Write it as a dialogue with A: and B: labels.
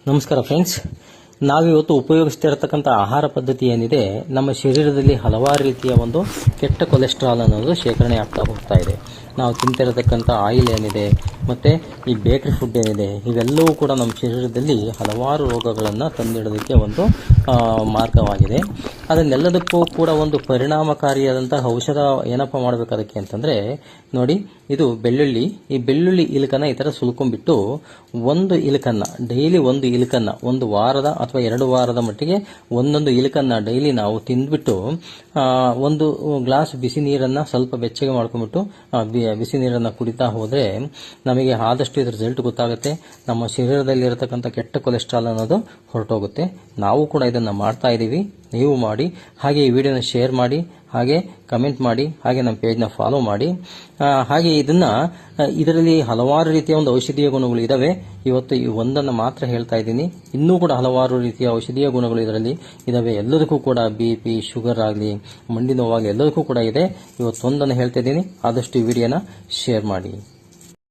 A: ನಮಸ್ಕಾರ ಫ್ರೆಂಡ್ಸ್, ನಾವಿವತ್ತು ಉಪಯೋಗಿಸ್ತಿರತಕ್ಕಂಥ ಆಹಾರ ಪದ್ಧತಿ ಏನಿದೆ, ನಮ್ಮ ಶರೀರದಲ್ಲಿ ಹಲವಾರು ರೀತಿಯ ಒಂದು ಕೆಟ್ಟ ಕೊಲೆಸ್ಟ್ರಾಲ್ ಅನ್ನೋದು ಶೇಖರಣೆ ಆಗ್ತಾ ಹೋಗ್ತಾ ಇದೆ. ನಾವು ತಿಂತಿರತಕ್ಕಂಥ ಆಯಿಲ್ ಏನಿದೆ ಮತ್ತೆ ಈ ಬೇಕರಿ ಫುಡ್ ಏನಿದೆ, ಇವೆಲ್ಲವೂ ಕೂಡ ನಮ್ಮ ಶರೀರದಲ್ಲಿ ಹಲವಾರು ರೋಗಗಳನ್ನು ತಂದಿಡೋದಕ್ಕೆ ಒಂದು ಮಾರ್ಗವಾಗಿದೆ. ಅದನ್ನೆಲ್ಲದಕ್ಕೂ ಕೂಡ ಒಂದು ಪರಿಣಾಮಕಾರಿಯಾದಂತಹ ಔಷಧ ಏನಪ್ಪ ಮಾಡಬೇಕು ಅದಕ್ಕೆ ಅಂತಂದ್ರೆ, ನೋಡಿ ಇದು ಬೆಳ್ಳುಳ್ಳಿ. ಈ ಬೆಳ್ಳುಳ್ಳಿ ಇಲಕನ್ನ ಈ ತರ ಸುಲ್ಕೊಂಡ್ಬಿಟ್ಟು ಒಂದು ಇಲಕನ್ನ ಡೈಲಿ ಒಂದು ಇಲಕನ್ನ ಒಂದು ವಾರದ ಅಥವಾ 2 ವಾರದ ಮಟ್ಟಿಗೆ ಒಂದೊಂದು ಇಲಕನ್ನ ಡೈಲಿ ನಾವು ತಿಂದ್ಬಿಟ್ಟು ಒಂದು ಗ್ಲಾಸ್ ಬಿಸಿ ನೀರನ್ನ ಸ್ವಲ್ಪ ಬೆಚ್ಚಗೆ ಮಾಡ್ಕೊಂಡ್ಬಿಟ್ಟು ಬಿಸಿ ನೀರನ್ನ ಕುಡಿತಾ ಹೋದ್ರೆ ನಮಗೆ ಆದಷ್ಟು ಇದ್ರ ರಿಸಲ್ಟ್ ಗೊತ್ತಾಗುತ್ತೆ. ನಮ್ಮ ಶರೀರದಲ್ಲಿ ಇರತಕ್ಕಂಥ ಕೆಟ್ಟ ಕೊಲೆಸ್ಟ್ರಾಲ್ ಅನ್ನೋದು ಹೊರಟೋಗುತ್ತೆ. ನಾವು ಕೂಡ ಇದನ್ನ ಮಾಡ್ತಾ ಇದೀವಿ, ನೀವು ಮಾಡಿ. ಹಾಗೆ ಈ ವಿಡಿಯೋನ ಶೇರ್ ಮಾಡಿ, ಹಾಗೆ ಕಮೆಂಟ್ ಮಾಡಿ, ಹಾಗೆ ನಮ್ಮ ಪೇಜ್ನ ಫಾಲೋ ಮಾಡಿ. ಹಾಗೆ ಇದರಲ್ಲಿ ಹಲವಾರು ರೀತಿಯ ಒಂದು ಔಷಧೀಯ ಗುಣಗಳು ಇದಾವೆ. ಇವತ್ತು ಈ ಒಂದನ್ನು ಮಾತ್ರ ಹೇಳ್ತಾ ಇದ್ದೀನಿ. ಇನ್ನೂ ಕೂಡ ಹಲವಾರು ರೀತಿಯ ಔಷಧೀಯ ಗುಣಗಳು ಇದರಲ್ಲಿ ಇದಾವೆ. ಎಲ್ಲದಕ್ಕೂ ಕೂಡ BP, ಶುಗರ್ ಆಗಲಿ, ಮಂಡಿ ನೋವಾಗಲಿ ಎಲ್ಲದಕ್ಕೂ ಕೂಡ ಇದೆ. ಇವತ್ತೊಂದನ್ನು ಹೇಳ್ತಾ ಇದ್ದೀನಿ, ಆದಷ್ಟು ಈ ವಿಡಿಯೋನ ಶೇರ್ ಮಾಡಿ.